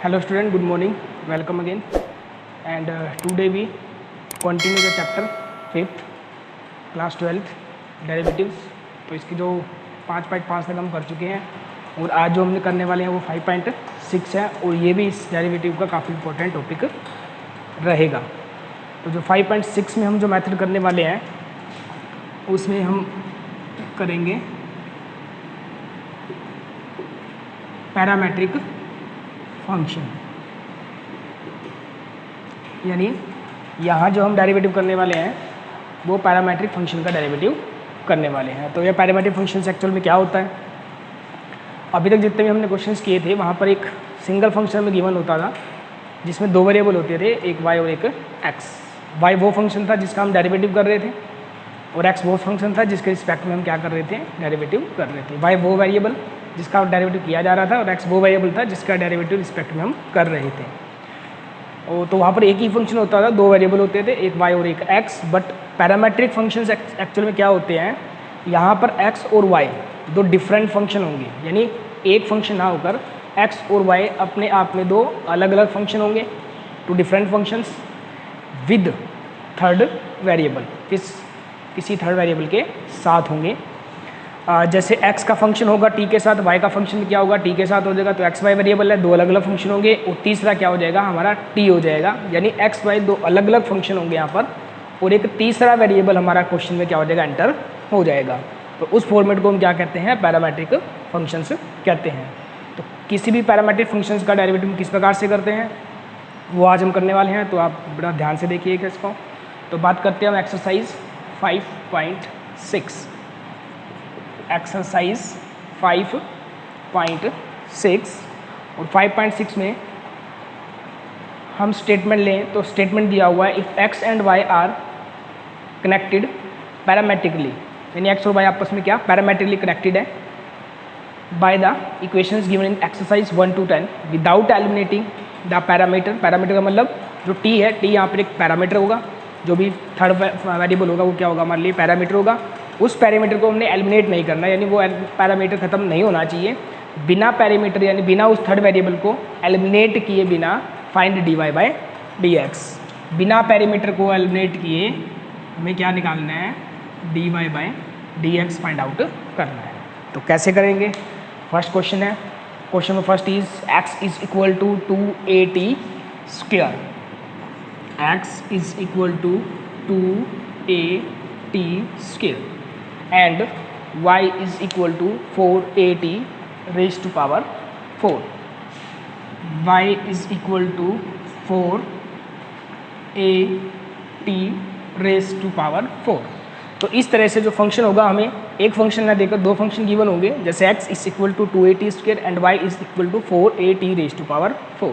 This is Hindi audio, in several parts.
Hello student, good morning, welcome again. And today we continue the chapter 5th class 12th derivatives. तो इसकी जो 5.5 तक हम कर चुके हैं और आज जो हमने करने वाले हैं वो 5.6 है और ये भी इस डेरिवेटिव का काफ़ी इंपॉर्टेंट टॉपिक रहेगा। तो जो 5.6 में हम जो मेथड करने वाले हैं उसमें हम करेंगे पैरामेट्रिक फंक्शन, यानी यहाँ जो हम डेरिवेटिव करने वाले हैं वो पैरामेट्रिक फंक्शन का डेरिवेटिव करने वाले हैं। तो ये पैरामेट्रिक फंक्शन एक्चुअल में क्या होता है? अभी तक जितने भी हमने क्वेश्चंस किए थे वहाँ पर एक सिंगल फंक्शन में गिवन होता था जिसमें दो वेरिएबल होते थे, एक y और एक x। y वो फंक्शन था जिसका हम डेरिवेटिव कर रहे थे और x वो फंक्शन था जिसके रिस्पेक्ट में हम क्या कर रहे थे, डेरिवेटिव कर रहे थे। y वो वेरिएबल जिसका डेरिवेटिव किया जा रहा था और x वो वेरिएबल था जिसका डेरिवेटिव रिस्पेक्ट में हम कर रहे थे। और तो वहाँ पर एक ही फंक्शन होता था, दो वेरिएबल होते थे, एक y और एक x। But parametric functions actual में क्या होते हैं, यहाँ पर x और y दो डिफरेंट फंक्शन होंगे, यानी एक फंक्शन ना होकर x और y अपने आप में दो अलग अलग फंक्शन होंगे, two different functions with third variable, किसी थर्ड वेरिएबल के साथ होंगे। जैसे x का फंक्शन होगा t के साथ, y का फंक्शन क्या होगा, t के साथ हो जाएगा। तो x y वेरिएबल है, दो अलग अलग फंक्शन होंगे और तीसरा क्या हो जाएगा, हमारा t हो जाएगा, यानी x y दो अलग अलग फंक्शन होंगे यहाँ पर और एक तीसरा वेरिएबल हमारा क्वेश्चन में क्या हो जाएगा, एंटर हो जाएगा। तो उस फॉर्मेट को हम क्या कहते हैं, पैरामेट्रिक फंक्शंस कहते हैं। तो किसी भी पैरामेट्रिक फंक्शंस का डेरिवेटिव किस प्रकार से करते हैं वो आज हम करने वाले हैं, तो आप बड़ा ध्यान से देखिएगा इसको। तो बात करते हैं हम एक्सरसाइज 5.6। एक्सरसाइज 5.6 और 5.6 में हम स्टेटमेंट लें तो स्टेटमेंट दिया हुआ है, if x and y are connected parametrically, यानी x और y आपस में क्या पैरामेट्रिकली कनेक्टेड है by the equations given in exercise 1 to 10 without eliminating the parameter. Parameter का मतलब जो t है, t यहाँ पर एक पैरामीटर होगा, जो भी थर्ड वेरिएबल होगा वो क्या होगा, हमारे लिए पैरामीटर होगा। उस पैरामीटर को हमने एलिमिनेट नहीं करना, यानी वो पैरामीटर ख़त्म नहीं होना चाहिए। बिना पैरामीटर यानी बिना उस थर्ड वेरिएबल को एलिमिनेट किए बिना फाइंड dy बाय dx। बिना पैरामीटर को एलिमिनेट किए हमें क्या निकालना है, dy by dx find out करना है। तो कैसे करेंगे, फर्स्ट क्वेश्चन है, क्वेश्चन में first is x is equal to 2at square, x is equal to 2at square and y is equal to 4at raised to power 4। y is equal to 4at raised to power 4। तो इस तरह से जो फंक्शन होगा, हमें एक फंक्शन ना देकर दो फंक्शन गिवन होंगे, जैसे x is equal to 2at square and y is equal to 4at raised to power 4।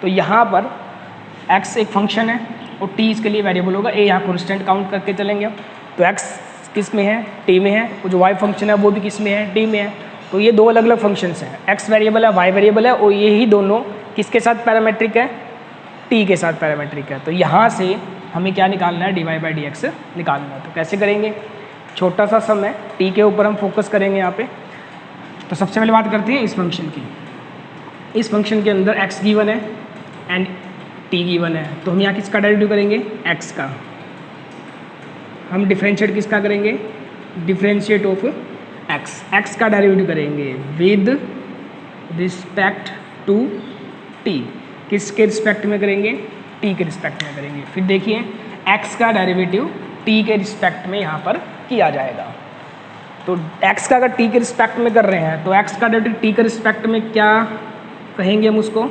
तो यहाँ पर x एक फंक्शन है और t इसके लिए वेरिएबल होगा, a यहाँ कॉन्स्टेंट काउंट करके चलेंगे। तो x किस में है, t में है, और जो y फंक्शन है वो भी किस में है, t में है। तो ये दो अलग अलग फंक्शंस हैं, x वेरिएबल है, y वेरिएबल है, और यही दोनों किसके साथ पैरामेट्रिक है, t के साथ पैरामेट्रिक है। तो यहाँ से हमें क्या निकालना है, dy बाई dx निकालना है। तो कैसे करेंगे, छोटा सा सम है, t के ऊपर हम फोकस करेंगे यहाँ पे। तो सबसे पहले बात करते हैं इस फंक्शन की। इस फंक्शन के अंदर x गिवन है एंड t गिवन है, तो हम यहाँ किसका डेरिवेटिव करेंगे, x का। हम डिफ्रेंशिएट किसका करेंगे, डिफ्रेंशिएट ऑफ x का डेरिवेटिव करेंगे विद रिस्पेक्ट टू t। किसके रिस्पेक्ट में करेंगे, t के रिस्पेक्ट में करेंगे। फिर देखिए x का डेरिवेटिव t के रिस्पेक्ट में यहाँ पर किया जाएगा। तो x का अगर t के रिस्पेक्ट में कर रहे हैं तो x का डेरिवेटिव t के रिस्पेक्ट में क्या कहेंगे हम उसको,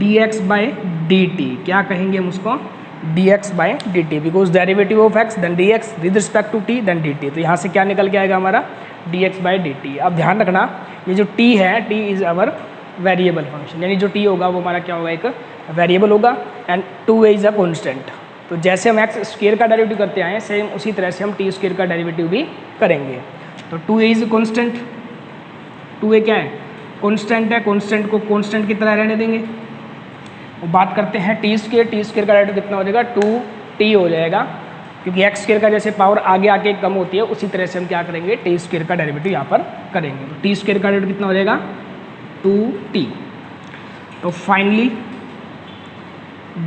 dx बाय dt। क्या कहेंगे हम उसको, dx by dt, because derivative of x then dx with respect to t then dt। तो यहाँ से क्या निकल के आएगा हमारा, dx बाय dt। अब ध्यान रखना, ये जो t है, t is our variable function, यानी जो t होगा वो हमारा क्या होगा, एक वेरिएबल होगा and 2a is a constant. तो जैसे हम x स्क्वायर का डेरिवेटिव करते आए सेम उसी तरह से हम t स्क्वायर का डेरिवेटिव भी करेंगे। तो 2a is a constant, 2a क्या है, कॉन्स्टेंट है, कॉन्स्टेंट को कॉन्स्टेंट की तरह रहने देंगे। वो बात करते हैं टी स्क्वायर का डेरिवेटिव कितना हो जाएगा, 2t हो जाएगा, क्योंकि एक्स स्क्वायर का जैसे पावर आगे आके कम होती है उसी तरह से हम क्या करेंगे, टी स्क्वायर का डेरिवेटिव यहाँ पर करेंगे। तो टी स्क्वायर का डेरिवेटिव कितना हो जाएगा, 2t। तो फाइनली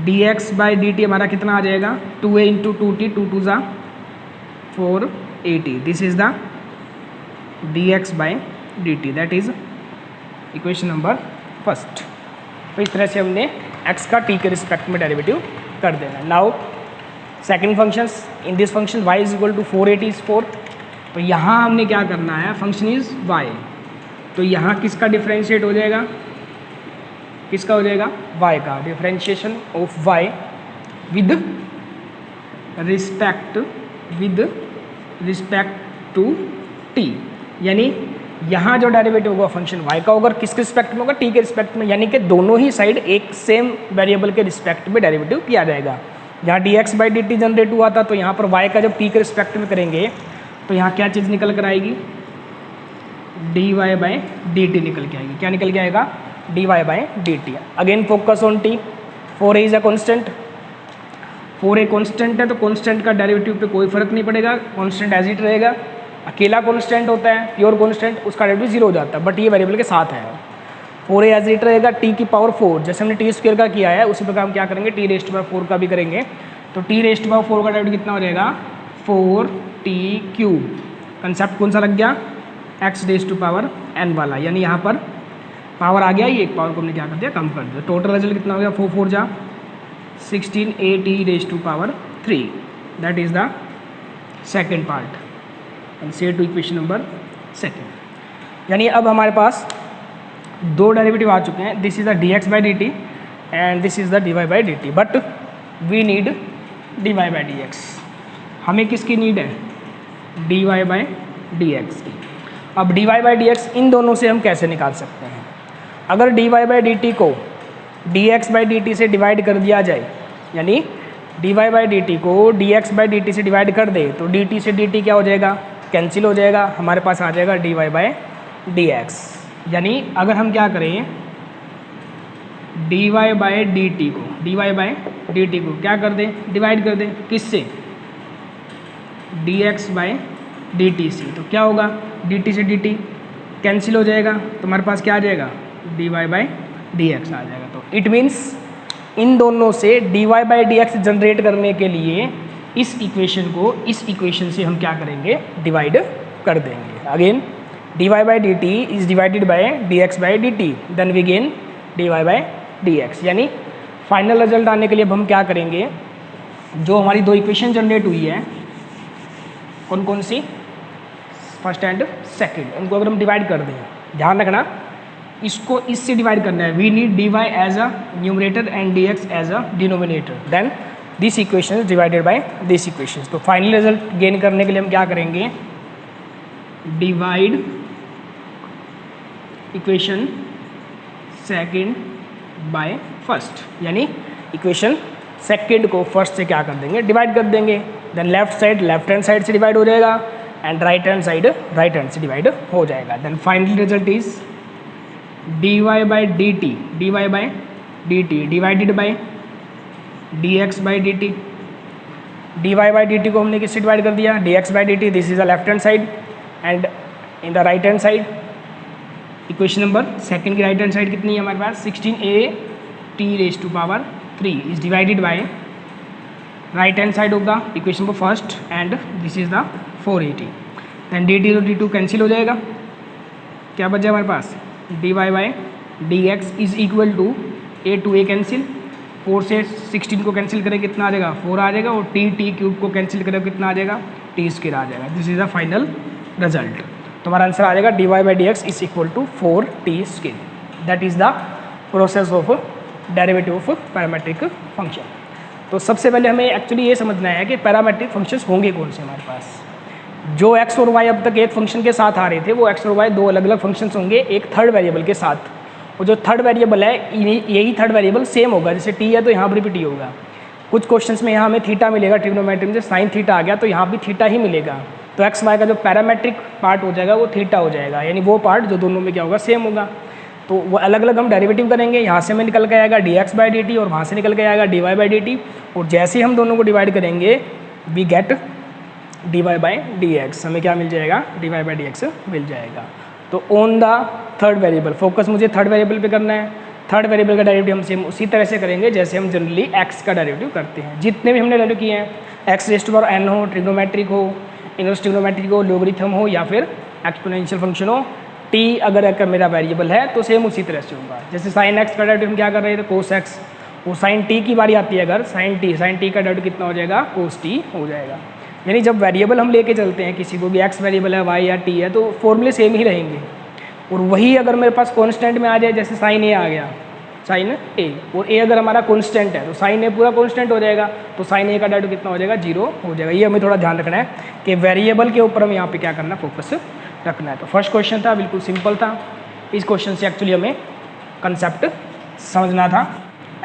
dx बाई dt हमारा कितना आ जाएगा 2a इंटू 2t 2 2 ज़ा 4at this is the dx by dt that is equation number first. तो इस तरह से हमने x का t के रिस्पेक्ट में डेरिवेटिव कर देना। Now second functions in this function y is equal to 4at is 4। तो यहाँ हमने क्या करना है, फंक्शन इज y, तो यहाँ किसका डिफरेंशिएट हो जाएगा, किसका हो जाएगा y का differentiation of y with respect to t, यानी यहाँ जो डेरिवेटिव होगा फंक्शन y का होगा किसके रिस्पेक्ट में होगा, t के रिस्पेक्ट में, यानी कि दोनों ही साइड एक सेम वेरिएबल के रिस्पेक्ट में डेरिवेटिव किया जाएगा। यहाँ dx बाई dt जनरेट हुआ था, तो यहाँ पर y का जब t के रिस्पेक्ट में करेंगे तो यहाँ क्या चीज़ निकल कर आएगी, dy बाई dt निकल के आएगी। क्या निकल के आएगा, dy by dt। Again focus on t, 4a is a constant, 4a constant है तो कॉन्स्टेंट का डेरिवेटिव पे कोई फर्क नहीं पड़ेगा, कॉन्स्टेंट एज इट रहेगा। अकेला कॉन्स्टेंट होता है प्योर कॉन्स्टेंट, उसका डेरिवेटिव जीरो हो जाता है, बट ये वेरिएबल के साथ है। 4a एज इट रहेगा, t की पावर 4 जैसे हमने t स्क्वायर का किया है उसी प्रकार हम क्या करेंगे t रेस्ट पावर 4 का भी करेंगे। तो t रेस्ट पावर 4 का डेरिवेटिव कितना हो जाएगा 4t क्यूब। कंसेप्ट कौन सा लग गया, x raised to power n वाला, यानी यहाँ पर पावर आ गया, ये एक पावर को हमने क्या कर दिया, कम कर दिया। टोटल रिजल्ट कितना हो गया 4 4 जा 16at raised to power 3, that is the second part and से टू इक्वेशन नंबर सेकेंड। यानी अब हमारे पास दो डेरिवेटिव आ चुके हैं, this is the dx by dt and this is the dy by dt, but we need dy by dx। हमें किसकी नीड है, dy बाई dx की। अब dy बाई dx इन दोनों से हम कैसे निकाल सकते हैं, अगर dy बाई dt को dx बाई dt से डिवाइड कर दिया जाए, यानी dy बाई dt को dx बाई dt से डिवाइड कर दे तो dt से dt क्या हो जाएगा, कैंसिल हो जाएगा, हमारे पास आ जाएगा dy बाई dx। यानी अगर हम क्या करें, dy बाई dt को क्या कर दें, डिवाइड कर दें किससे, dx बाई dt से, तो क्या होगा dt से dt कैंसिल हो जाएगा, तो हमारे पास क्या आ जाएगा dy बाई dx आ जाएगा। तो इट मीन्स इन दोनों से dy बाई dx जनरेट करने के लिए इस इक्वेशन को इस इक्वेशन से हम क्या करेंगे, डिवाइड कर देंगे। Again dy by dt is divided by dx by dt, then we gain dy by dx। यानी फाइनल रिजल्ट आने के लिए अब हम क्या करेंगे, जो हमारी दो इक्वेशन जनरेट हुई है कौन कौन सी, फर्स्ट एंड सेकंड, उनको अगर हम डिवाइड कर दें, ध्यान रखना इसको इससे डिवाइड करना है, we need dy as a numerator and dx as a denominator, then this equation is divided by this equation. तो फाइनल रिजल्ट गेन करने के लिए हम क्या करेंगे, divide equation second by first, यानी इक्वेशन सेकंड को फर्स्ट से क्या कर देंगे, डिवाइड कर देंगे, देन लेफ्ट हैंड साइड से डिवाइड हो जाएगा एंड राइट हैंड साइड से डिवाइड हो जाएगा। Then final result is dy by dt divided by dx by dt। dy by dt को हमने किससे डिवाइड कर दिया, dx by dt, this is the left hand side and in the right hand side equation number second की राइट हैंड साइड कितनी है हमारे पास 16at raise to power 3 is divided by right hand side of the equation number first and this is the 4at। देन dt तो dt कैंसिल हो जाएगा, क्या बच जाए हमारे पास, dy by dx is equal to a cancel, 4 से 16 को कैंसिल करें कितना आ जाएगा 4 आ जाएगा, और t क्यूब को कैंसिल करें कितना आ जाएगा t स्क्वायर आ जाएगा। This is the final result. तो हमारा आंसर आ जाएगा dy by dx is equal to 4t square. That is the process of derivative of parametric function. तो सबसे पहले हमें एक्चुअली ये समझना है कि पैरामेट्रिक फंक्शंस होंगे कौन से हमारे पास। जो x और y अब तक एक फंक्शन के साथ आ रहे थे वो x और y दो अलग अलग फंक्शंस होंगे एक थर्ड वेरिएबल के साथ, और जो थर्ड वेरिएबल है यही थर्ड वेरिएबल सेम होगा, जैसे t है तो यहाँ पर भी t होगा। कुछ क्वेश्चंस में यहाँ हमें थीटा मिलेगा, ट्रिग्नोमेट्री में साइन थीटा आ गया तो यहाँ भी थीटा ही मिलेगा, तो एक्स वाई का जो पैरामेट्रिक पार्ट हो जाएगा वो थीटा हो जाएगा, यानी वो पार्ट जो दोनों में क्या होगा सेम होगा। तो वो अलग अलग हम डेरिवेटिव करेंगे, यहाँ से हमें निकल के आएगा dx बाई dt और वहाँ से निकल के आएगा dy बाई dt, और जैसे ही हम दोनों को डिवाइड करेंगे we get dy by dx, हमें क्या मिल जाएगा dy बाई dx मिल जाएगा। तो on the third variable focus मुझे थर्ड वेरिएबल पे करना है, थर्ड वेरिएबल का डेरिवेटिव हम सेम उसी तरह से करेंगे जैसे हम जनरली एक्स का डेरिवेटिव करते हैं। जितने भी हमने डेरिवेटिव किए हैं, x raise to power n हो, ट्रिग्नोमेट्रिक हो, इनवर्स ट्रिग्नोमेट्रिक हो, लोगरिथम हो या फिर एक्सपोनेंशियल फंक्शन हो, टी अगर मेरा वेरिएबल है तो सेम उसी तरह से होगा। जैसे साइन एक्स का डेरिवेटिव हम क्या कर रहे थे, कोस एक्स, वो साइन टी की बारी आती है अगर साइन टी का डेरिवेटिव कितना हो जाएगा, कोस टी हो जाएगा। यानी जब वेरिएबल हम लेके चलते हैं किसी को भी, एक्स वेरिएबल है, वाई या टी है, तो फॉर्मूले सेम ही रहेंगे। और वही अगर मेरे पास कॉन्स्टेंट में आ जाए, जैसे साइन ए आ गया, साइन ए, और ए अगर हमारा कॉन्स्टेंट है तो साइन ए पूरा कॉन्स्टेंट हो जाएगा, तो साइन ए का डेरिवेटिव कितना हो जाएगा, 0 हो जाएगा। ये हमें थोड़ा ध्यान रखना है कि वेरिएबल के ऊपर हम यहाँ पे क्या करना है, फोकस रखना है। तो फर्स्ट क्वेश्चन था, बिल्कुल सिंपल था। इस क्वेश्चन से एक्चुअली हमें कंसेप्ट समझना था।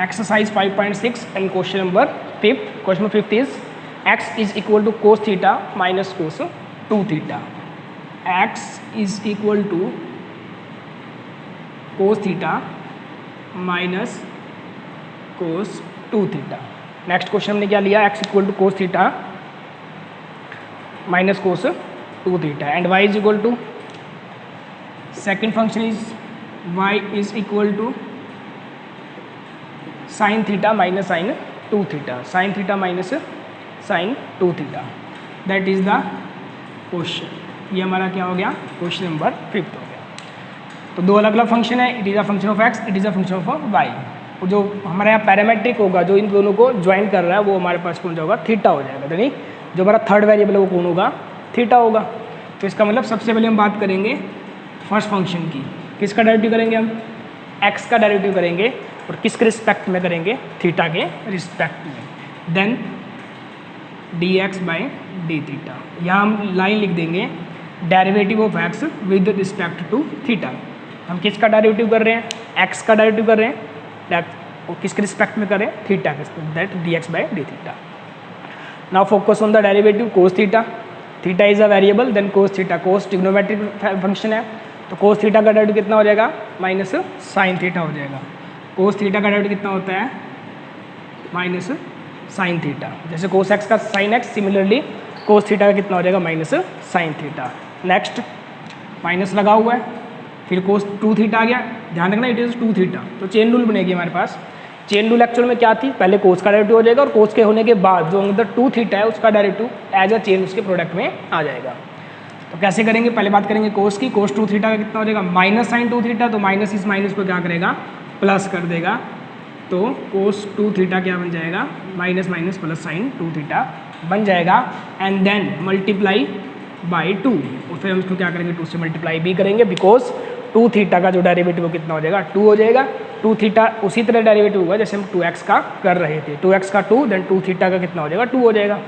Exercise 5.6 and question number 5। Question number 5 is x is equal to cos theta minus cos 2 theta. X is equal to cos theta minus cos 2 theta. Next question हमने क्या लिया, x equal to cos theta minus cos 2 theta and y is equal to, second function is y is equal to sine theta minus sine 2 theta, sine theta minus sine 2 theta. That is the question. ये हमारा क्या हो गया, क्वेश्चन नंबर 5 हो गया। तो दो अलग अलग फंक्शन है, it is a function of x, it is a function of y. और जो हमारे यहाँ पैरामेट्रिक होगा, जो इन दोनों को ज्वाइन कर रहा है, वो हमारे पास कौन होगा, थीटा हो जाएगा। यानी जो हमारा थर्ड वेरिएबल है वो कौन होगा, थीटा होगा। तो इसका मतलब सबसे पहले हम बात करेंगे फर्स्ट फंक्शन की। किसका डेरिवेटिव करेंगे हम, एक्स का डेरिवेटिव करेंगे, और किसके रिस्पेक्ट में करेंगे, थीटा के रिस्पेक्ट में। Then d x by d theta, यहाँ हम लाइन लिख देंगे derivative of x with respect to theta. हम किसका डेरिवेटिव कर रहे हैं, एक्स का डेरिवेटिव कर रहे हैं, दैट किसके रिस्पेक्ट में करें, थीटा के, that d x by d theta. Now focus on the derivative cos theta. Theta is a variable, then cos theta, cos trigonometric function है, तो कोस थीटा का डेरिवेटिव कितना हो जाएगा, माइनस साइन थीटा हो जाएगा। कोस थीटा का डेरिवेटिव कितना होता है, माइनस साइन थीटा। जैसे कोस एक्स का sine x, similarly cos theta का कितना हो जाएगा, minus sine theta. Next minus लगा हुआ है, फिर कोस 2 थीटा आ गया, ध्यान रखना इट इज़ 2 थीटा। तो चेन रूल बनेगी हमारे पास। चेन रूल एक्चुअल में क्या थी, पहले कोस का डेरिवेटिव हो जाएगा, और कोस के होने के बाद जो अंदर 2 थीटा है उसका डेरिवेटिव एज अ चेन उसके प्रोडक्ट में आ जाएगा। तो कैसे करेंगे, पहले बात करेंगे कोस की। कोस 2 थीटा का कितना हो जाएगा, माइनस साइन 2 थीटा, तो माइनस इस माइनस को क्या करेगा, प्लस कर देगा। तो कोस 2 थीटा क्या बन जाएगा, minus minus plus sign 2 theta बन जाएगा। एंड देन मल्टीप्लाई बाई 2, और फिर हम इसको क्या करेंगे, 2 से मल्टीप्लाई भी करेंगे, बिकॉज 2 थीटा का जो डेरिवेटिव वो कितना हो जाएगा, 2 हो जाएगा। 2 थीटा उसी तरह डेरिवेटिव होगा जैसे हम 2x का कर रहे थे, 2x का 2, देन 2 थीटा का कितना हो जाएगा, 2 हो जाएगा।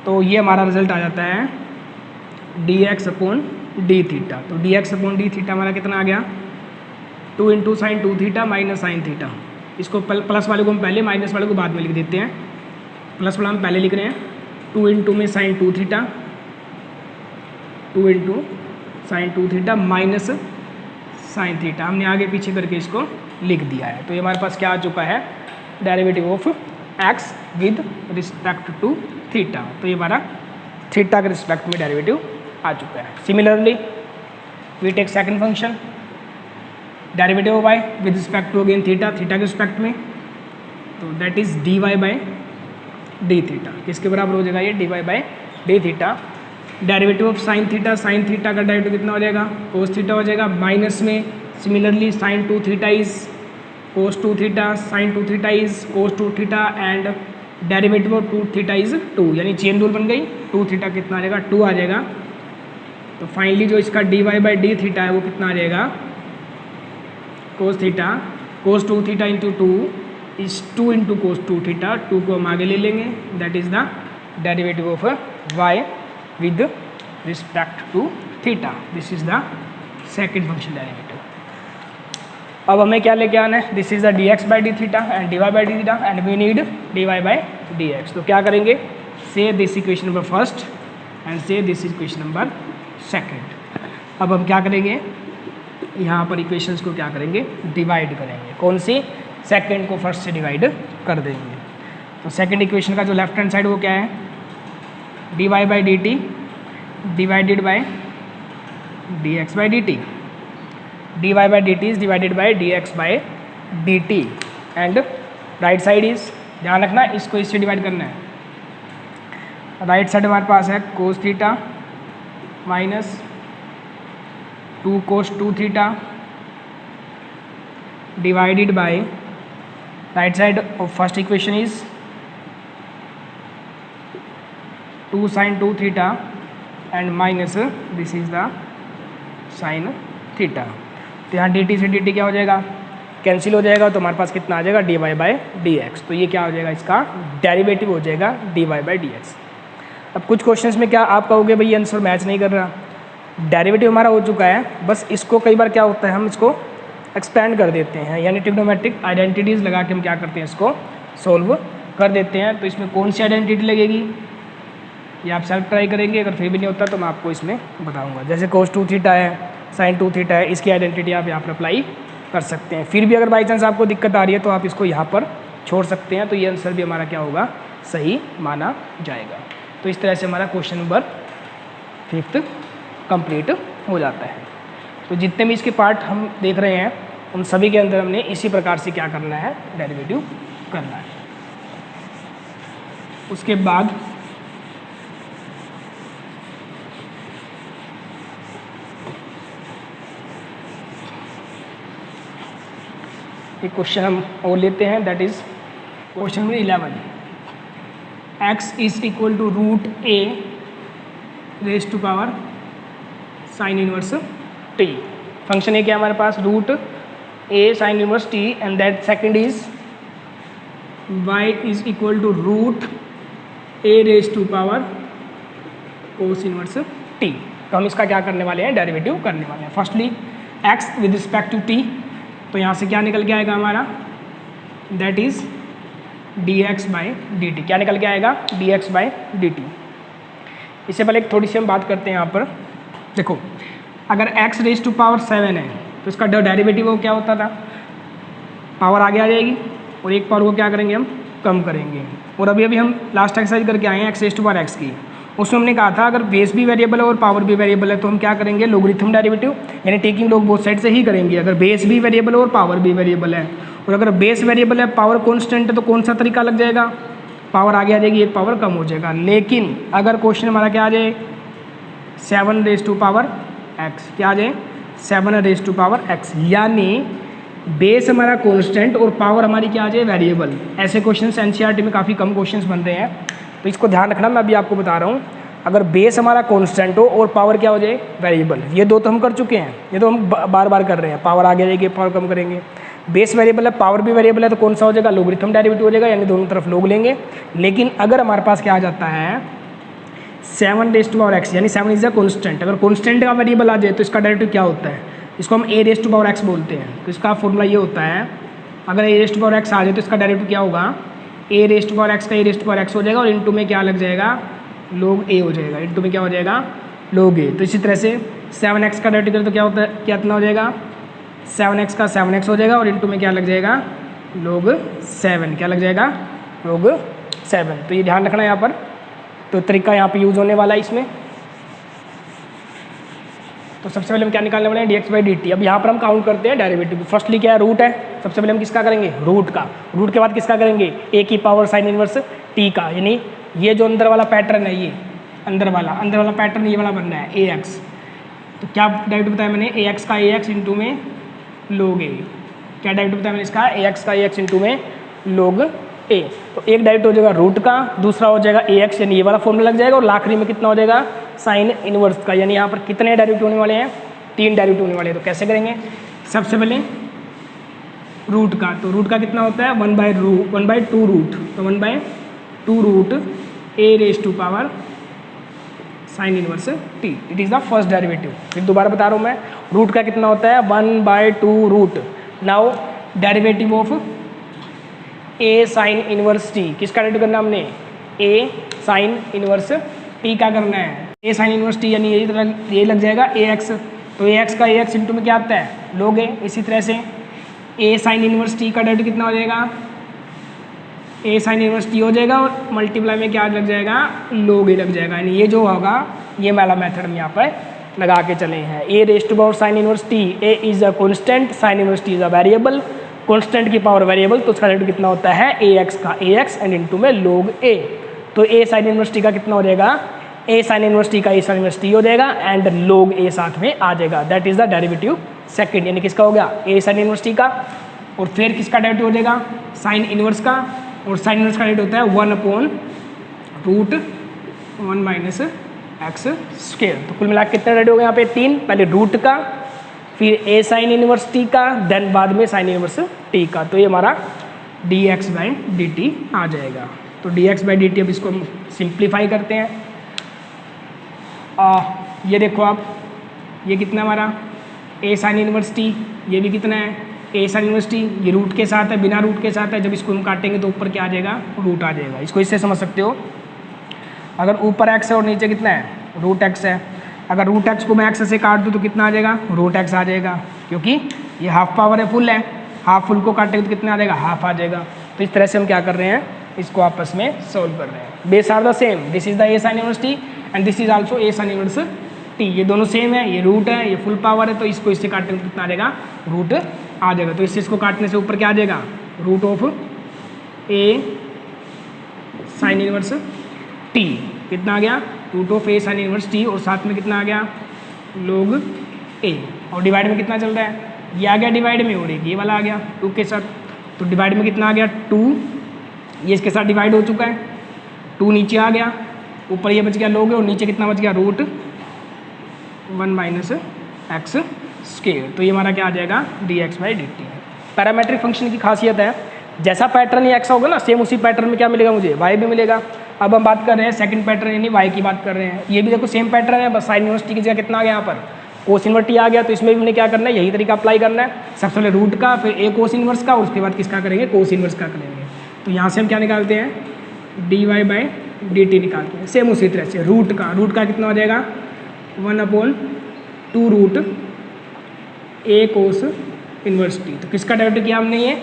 तो ये हमारा रिजल्ट आ जाता है dx अपॉन डी थीटा। तो dx अपॉन डी थीटा हमारा कितना आ गया, 2 into sine 2 theta minus sine theta. इसको प्लस वाले को हम पहले, माइनस वाले को बाद में लिख देते हैं। प्लस वाला हम पहले लिख रहे हैं, 2 इंटू में sine 2 theta, 2 into sine 2 theta minus sine theta. हमने आगे पीछे करके इसको लिख दिया है। तो ये हमारे पास क्या आ चुका है, derivative of x with respect to theta. तो ये हमारा थीटा के रिस्पेक्ट में डेरिवेटिव आ चुका है। Similarly we take second function, derivative of y with respect to again theta, theta के रिस्पेक्ट में, तो that is d y by d theta. किसके बराबर हो जाएगा ये, d y by d theta. Derivative of sine theta, sine theta का डेरिवेटिव कितना हो जाएगा, कोस थीटा हो जाएगा, माइनस में similarly sine 2 theta is cos 2 theta, sine 2 theta is cos 2 theta, and derivative of 2 theta is 2, यानी चेन रूल बन गई। 2 थीटा कितना आ जाएगा, 2 आ जाएगा। तो फाइनली जो इसका d y by d theta है वो कितना आ जाएगा, cos theta, cos 2 theta into 2 is 2 into cos 2 theta, 2 को हम आगे ले लेंगे, that is the derivative of y with respect to theta. This is the second function derivative. अब हमें क्या लेके आना है, this is the d x by d theta and d y by d theta and we need d y by d x. तो क्या करेंगे, से this equation number first and से दिस इक्वेशन नंबर सेकेंड। अब हम क्या करेंगे, यहाँ पर इक्वेशंस को क्या करेंगे, डिवाइड करेंगे। कौन सी, सेकेंड को फर्स्ट से डिवाइड कर देंगे। तो सेकेंड इक्वेशन का जो लेफ्ट हैंड साइड वो क्या है, d y by d t divided by d x by d t, d y by d t is divided by d x by d t and right side is, ध्यान रखना इसको इससे डिवाइड करना है, राइट साइड हमारे पास है कोस theta minus 2 cos 2 theta divided by right side of first equation is 2 sin 2 theta and minus this is the sine theta. तो यहाँ डी टी से डी टी क्या हो जाएगा, कैंसिल हो जाएगा, तो हमारे पास कितना आ जाएगा d y by d x. तो ये क्या हो जाएगा, इसका डेरिवेटिव हो जाएगा d y by d x. अब कुछ क्वेश्चंस में क्या आप कहोगे भाई आंसर मैच नहीं कर रहा, डेरिवेटिव हमारा हो चुका है, बस इसको कई बार क्या होता है हम इसको एक्सपेंड कर देते हैं, यानी ट्रिग्नोमेट्रिक आइडेंटिटीज़ लगा के हम क्या करते हैं इसको सोल्व कर देते हैं। तो इसमें कौन सी आइडेंटिटी लगेगी ये आप सेल्फ ट्राई करेंगे, अगर फिर भी नहीं होता तो मैं आपको इसमें बताऊंगा। जैसे cos 2 थीटा है, sin 2 थीटा है, इसकी आइडेंटिटी आप यहाँ पर अप्लाई कर सकते हैं। फिर भी अगर बाई चांस आपको दिक्कत आ रही है तो आप इसको यहाँ पर छोड़ सकते हैं, तो ये आंसर भी हमारा क्या होगा, सही माना जाएगा। तो इस तरह से हमारा क्वेश्चन नंबर 5 कंप्लीट हो जाता है। तो जितने भी इसके पार्ट हम देख रहे हैं उन सभी के अंदर हमने इसी प्रकार से क्या करना है, डेरिवेटिव करना है। उसके बाद एक क्वेश्चन हम और लेते हैं, that is question number 11। x is equal to root a raise to power sine inverse t। Function है क्या हमारे पास, root a sine inverse t, and that second is y is equal to root a raise to power cos inverse t। तो हम इसका क्या करने वाले हैं, डेरिवेटिव करने वाले हैं। Firstly x with respect to t, तो यहाँ से क्या निकल के आएगा हमारा, that is dx by d t. क्या निकल के आएगा, dx बाई डी टी। इससे पहले एक थोड़ी सी हम बात करते हैं यहाँ पर। देखो अगर x रेज टू पावर 7 है तो इसका डेरिवेटिव वो क्या होता था, पावर आगे आ जाएगी और एक पावर को क्या करेंगे हम कम करेंगे। और अभी हम लास्ट एक्सरसाइज करके आए हैं x raise to power x की, उसमें हमने कहा था अगर बेस भी वेरिएबल है और पावर भी वेरिएबल है तो हम क्या करेंगे, लोगरिथम डेरिवेटिव, यानी टेकिंग लोग बोथ साइड से ही करेंगे। अगर बेस भी वेरिएबल है और पावर भी वेरिएबल है, और अगर बेस वेरिएबल है पावर कांस्टेंट है तो कौन सा तरीका लग जाएगा, पावर आगे आ जाएगी, एक पावर कम हो जाएगा। लेकिन अगर क्वेश्चन हमारा क्या आ जाए, 7 रेज टू पावर x, क्या आ जाए 7 रेज टू पावर x, यानी बेस हमारा कांस्टेंट और पावर हमारी क्या आ जाए, वेरिएबल। ऐसे क्वेश्चन एनसीईआरटी में काफ़ी कम क्वेश्चन बन रहे हैं, तो इसको ध्यान रखना। मैं अभी आपको बता रहा हूँ, अगर बेस हमारा कांस्टेंट हो और पावर क्या हो जाए, वेरिएबल, ये दो तो हम कर चुके हैं, ये तो हम बार बार कर रहे हैं, पावर आगे जाएगी पावर कम करेंगे। बेस वेरिएबल है, पावर भी वेरिएबल है, तो कौन सा हो जाएगा, लोगरिथम डेरिवेटिव हो जाएगा, यानी दोनों तरफ लोग लेंगे। लेकिन अगर हमारे पास क्या आ जाता है 7 रेज टू पावर x, यानी 7 इज अ कांस्टेंट, अगर कांस्टेंट का वेरिएबल आ जाए तो इसका डेरिवेटिव क्या होता है, इसको हम a raise to power x बोलते हैं। तो इसका फॉर्मूला ये होता है, अगर a raise to power x आ जाए तो इसका डेरिवेटिव क्या होगा, a raise to power x का a raise to power x हो जाएगा, और इनटू में क्या लग जाएगा, log a हो जाएगा, इनटू में क्या हो जाएगा, log a। तो इसी तरह से 7x का डेरिवेटिव तो क्या होता है, क्या इतना हो जाएगा, 7x का 7x हो जाएगा, और इनटू में क्या लग जाएगा, log 7, क्या लग जाएगा, log 7। तो ये ध्यान रखना यहाँ पर, तो तरीका यहाँ पे यूज़ होने वाला है इसमें। तो सबसे पहले हम क्या निकालने वाले हैं, dx बाई डी टी। अब यहाँ पर हम काउंट करते हैं डेरिवेटिव। फर्स्टली क्या है, रूट है, सबसे पहले हम किसका करेंगे, रूट का। रूट के बाद किसका करेंगे, a की पावर साइन इनवर्स t का, यानी ये जो अंदर वाला पैटर्न है, ये अंदर वाला पैटर्न ये वाला बनना है ax। तो क्या डेरिवेटिव बताया मैंने, ax का ax इंटू में log a। क्या डेरिवेटिव बताया मैंने इसका, ax का ax इंटू में log a। तो एक डेरिवेटिव हो जाएगा रूट का, दूसरा हो जाएगा ax, यानी ये वाला फॉर्मूला लग जाएगा, और आखिरी में कितना हो जाएगा, साइन इनवर्स का। यानी यहाँ पर कितने डेरिवेटिव होने वाले हैं, 3 डेरिवेटिव होने वाले हैं। तो कैसे करेंगे, सबसे पहले रूट का, तो रूट का कितना होता है 1/2 रूट, तो 1/2 root a raise to power sine inverse t, it is the first derivative. फिर दोबारा बता रहा हूँ मैं, रूट का कितना होता है 1/2 root. Now derivative of a sine inverse t, किसका डेरिवेटिव करना हमने, a साइन इनवर्स t का करना है, a साइन इनवर्स t, यानी ये लग जाएगा ax। तो ax का ax इंटू में क्या आता है, log a। इसी तरह से a साइन इनवर्स t का डेरिवेटिव कितना हो जाएगा, a साइन इनवर्स t हो जाएगा, और मल्टीप्लाई में क्या लग जाएगा, log a लग जाएगा। यानी ये जो होगा, ये वाला मेथड हम यहाँ पर लगा के चले हैं। a raise to power sine inverse t, a is a constant, sine inverse t is a variable, constant की पावर वेरिएबल, तो उसका डेरिवेटिव कितना होता है ए एक्स का ए एक्स एंड इनटू में log a। तो ए साइन इनवर्स टी का कितना हो जाएगा, ए साइन इनवर्स टी का ए साइन इनवर्स टी हो जाएगा एंड log a साथ में आ जाएगा। That is the derivative second, यानी किसका हो गया, ए साइन इनवर्स टी का। और फिर किसका डेरिवेटिव हो जाएगा, साइन इनवर्स का। और साइन इनवर्स का डेरिवेटिव होता है 1/√1 माइनस एक्स स्क्वायर। तो कुल मिला के कितने डेरिवेटिव हो गए यहाँ पे, 3। पहले रूट का, फिर ए साइन इनवर्स टी का, देन बाद में साइन इनवर्स टी का। तो ये हमारा dx/dt आ जाएगा। तो dx/dt अब इसको हम सिंप्लीफाई करते हैं। ये देखो आप, ये कितना हमारा ए साइन इनवर्स टी, ये भी कितना है ए साइन इनवर्स टी, ये रूट के साथ है, बिना रूट के साथ है। जब इसको हम काटेंगे तो ऊपर क्या आ जाएगा, रूट आ जाएगा। इसको इससे समझ सकते हो, अगर ऊपर x है और नीचे कितना है, रूट x है। अगर रूट x को मैं x से काट दूँ तो कितना आ जाएगा, रूट x आ जाएगा, क्योंकि ये हाफ पावर है, फुल है। हाफ फुल को काटेंगे तो कितना आ जाएगा, हाफ आ जाएगा। तो इस तरह से हम क्या कर रहे हैं, इसको आपस में सोल्व कर रहे हैं। Base are the same, this is the a sine inverse t and this is also a sine inverse t. ये दोनों सेम है, ये रूट है, ये फुल पावर है। तो इसको इससे काटेंगे तो कितना आ जाएगा, रूट आ जाएगा। तो इससे इसको काटने से ऊपर क्या आ जाएगा, root of a sine inverse t. कितना आ गया, root of a sine inverse t, और साथ में कितना आ गया, log a। और डिवाइड में कितना चल रहा है, ये आ गया डिवाइड में, और ये वाला आ गया 2 के साथ। तो डिवाइड में कितना आ गया 2, ये इसके साथ डिवाइड हो चुका है, 2 नीचे आ गया, ऊपर ये बच गया log a, और नीचे कितना बच गया, √1 माइनस एक्स स्क्वायर। तो ये हमारा क्या आ जाएगा, dx/dt। पैरामेट्रिक फंक्शन की खासियत है, जैसा पैटर्न ये x होगा ना, सेम उसी पैटर्न में क्या मिलेगा मुझे, y भी मिलेगा। अब हम बात कर रहे हैं सेकंड पैटर्न, यानी y की बात कर रहे हैं। ये भी देखो सेम पैटर्न है, बस साइन इनवर्स टी की जगह कितना आ गया यहाँ पर, कोस इनवर्स टी आ गया। तो इसमें भी हमने क्या करना है, यही तरीका अप्लाई करना है। सबसे पहले रूट का, फिर ए कोस इनवर्स का, और उसके बाद किसका करेंगे, कोस इनवर्स का करेंगे। तो यहाँ से हम क्या निकालते हैं, dy/dt निकालते हैं। सेम उसी तरह से रूट का कितना हो जाएगा, 1/2 √a कोस इनवर्स टी। तो किसका डेरिवेटिव किया हमने, ये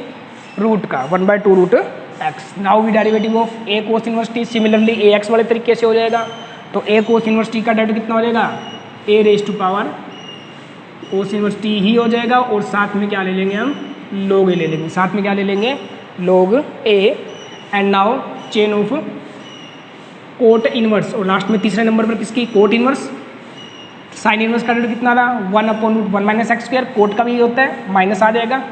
रूट का 1/2 √x। Now we derivative of a cos inverse t, similarly a x वाले तरीके से हो जाएगा। तो ए कोस इनवर्स टी का डेरिवेटिव कितना हो जाएगा, a raise to power cos inverse t ही हो जाएगा। और साथ में क्या ले लेंगे हम, log a ले लेंगे। साथ में क्या ले लेंगे, log a। And now chain of cot inverse, और लास्ट में तीसरे नंबर पर किसकी, कोट इनवर्स। साइन इनवर्स का डेरिवेटिव कितना था, 1/√1 माइनस एक्स स्क्वायर। कोट का भी होता है, माइनस आ जाएगा।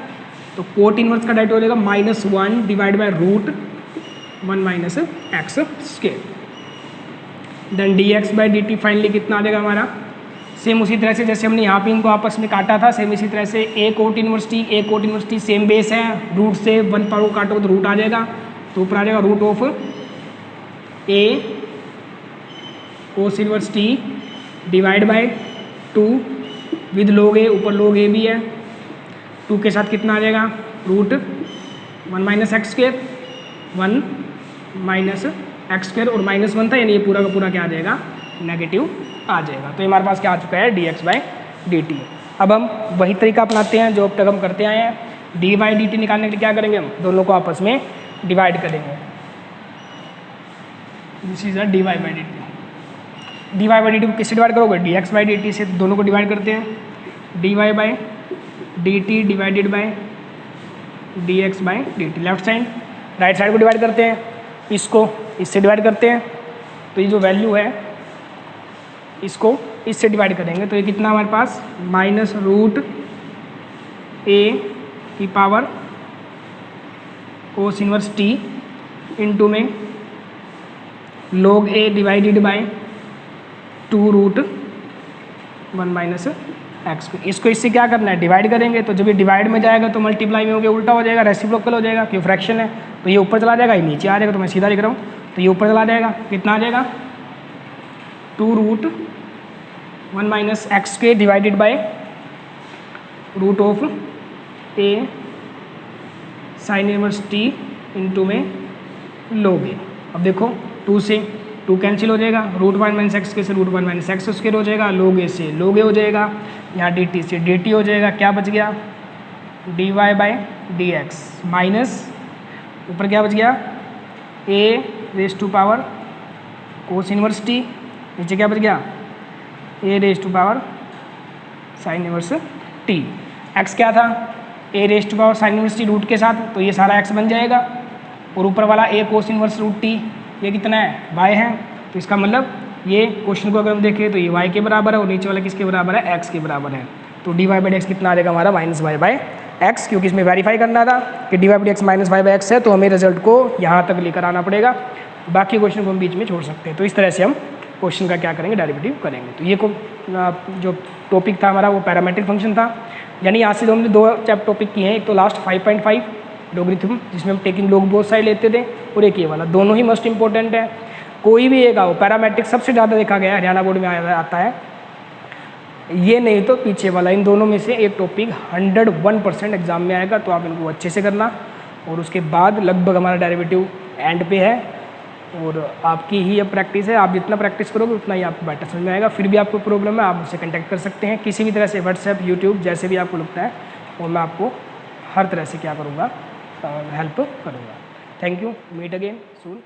तो कोट इनवर्स का डेरिवेटिव हो जाएगा -1 divide by √1 minus x square. Then dx/dt finally कितना आ जाएगा हमारा, सेम उसी तरह से जैसे हमने यहाँ पे इनको आपस में काटा था, सेम इसी तरह से a cot inverse t same base है। रूट से 1 पावर को काटो तो रूट आ जाएगा, तो ऊपर आ जाएगा root of a cos inverse t divide by 2 with log a, ऊपर log a भी है। 2 के साथ कितना आ जाएगा, √1 minus x square, 1 minus x square, और -1 था, यानी ये पूरा का पूरा क्या आ जाएगा, नेगेटिव आ जाएगा। तो ये हमारे पास क्या आ चुका है, dx/dt। अब हम वही तरीका अपनाते हैं जो अब तक हम करते आए हैं। dy/dt निकालने के लिए क्या करेंगे, हम दोनों को आपस में डिवाइड करेंगे। This is dy/dt। dy/dt को किससे डिवाइड करोगे, dx/dt से। दोनों को डिवाइड करते हैं, dy/dt divided by dx/dt। Left side, right side को डिवाइड करते हैं, इसको इससे डिवाइड करते हैं। तो ये जो वैल्यू है इसको इससे डिवाइड करेंगे। तो ये कितना हमारे पास, -√a की power cos inverse t into में log a divided by 2√1 minus x. इसको इससे क्या करना है, डिवाइड करेंगे। तो जब ये डिवाइड में जाएगा तो मल्टीप्लाई में हो गया, उल्टा हो जाएगा, रेसिप्रोकल हो जाएगा, क्यों फ्रैक्शन है। तो ये ऊपर चला जाएगा, ये नीचे आ जाएगा। तो मैं सीधा लिख रहा हूँ, तो ये ऊपर चला जाएगा, कितना आ जाएगा, 2√1 माइनस एक्स के divided by root of a sine inverse t into में log a। अब देखो 2 से 2 कैंसिल हो जाएगा, √1 माइनस एक्स के से √1 माइनस एक्स स्क्वायर हो जाएगा, log a से log a हो जाएगा, यहाँ dt से dt हो जाएगा। क्या बच गया, dy/dx माइनस ऊपर क्या बच गया, a raise to power cos inverse t, नीचे क्या बच गया, a raise to power sine inverse t. x क्या था, a raise to power sine inverse t root के साथ, तो ये सारा एक्स बन जाएगा, और ऊपर वाला ए कोस इनवर्स रूट टी, ये कितना है वाई है। तो इसका मतलब ये क्वेश्चन को अगर हम देखें तो ये वाई के बराबर है, और नीचे वाला किसके बराबर है, एक्स के बराबर है। तो डी वाई बाई एक्स कितना आ जाएगा हमारा माइनस वाई बाई एक्स, क्योंकि इसमें वेरीफाई करना था कि d y by x minus y by x है, तो हमें रिजल्ट को यहाँ तक लेकर आना पड़ेगा, बाकी क्वेश्चन को हम बीच में छोड़ सकते हैं। तो इस तरह से हम क्वेश्चन का क्या करेंगे, डेरिवेटिव करेंगे। तो ये जो टॉपिक था हमारा वो पैरामेट्रिक फंक्शन था, यानी यहाँ से हमने 2 चैप्टर टॉपिक किए हैं, एक तो लास्ट 5.5 लॉगरिथम जिसमें हम टेकिंग लॉग बोथ साइड लेते थे, और एक ये वाला, दोनों ही मोस्ट इंपॉर्टेंट है। कोई भी एक आओ, पैरामेट्रिक सबसे ज़्यादा देखा गया है, हरियाणा बोर्ड में आता है, ये नहीं तो पीछे वाला, इन दोनों में से एक टॉपिक 101% एग्जाम में आएगा। तो आप इनको अच्छे से करना, और उसके बाद लगभग हमारा डेरिवेटिव एंड पे है, और आपकी ही अब प्रैक्टिस है। आप जितना प्रैक्टिस करोगे उतना ही आपको बेटर समझ में आएगा। फिर भी आपको प्रॉब्लम है, आप मुझसे कांटेक्ट कर सकते हैं किसी भी तरह से, व्हाट्सएप, यूट्यूब, जैसे भी आपको लगता है, और मैं आपको हर तरह से क्या करूँगा, हेल्प करूँगा। Thank you, meet again soon.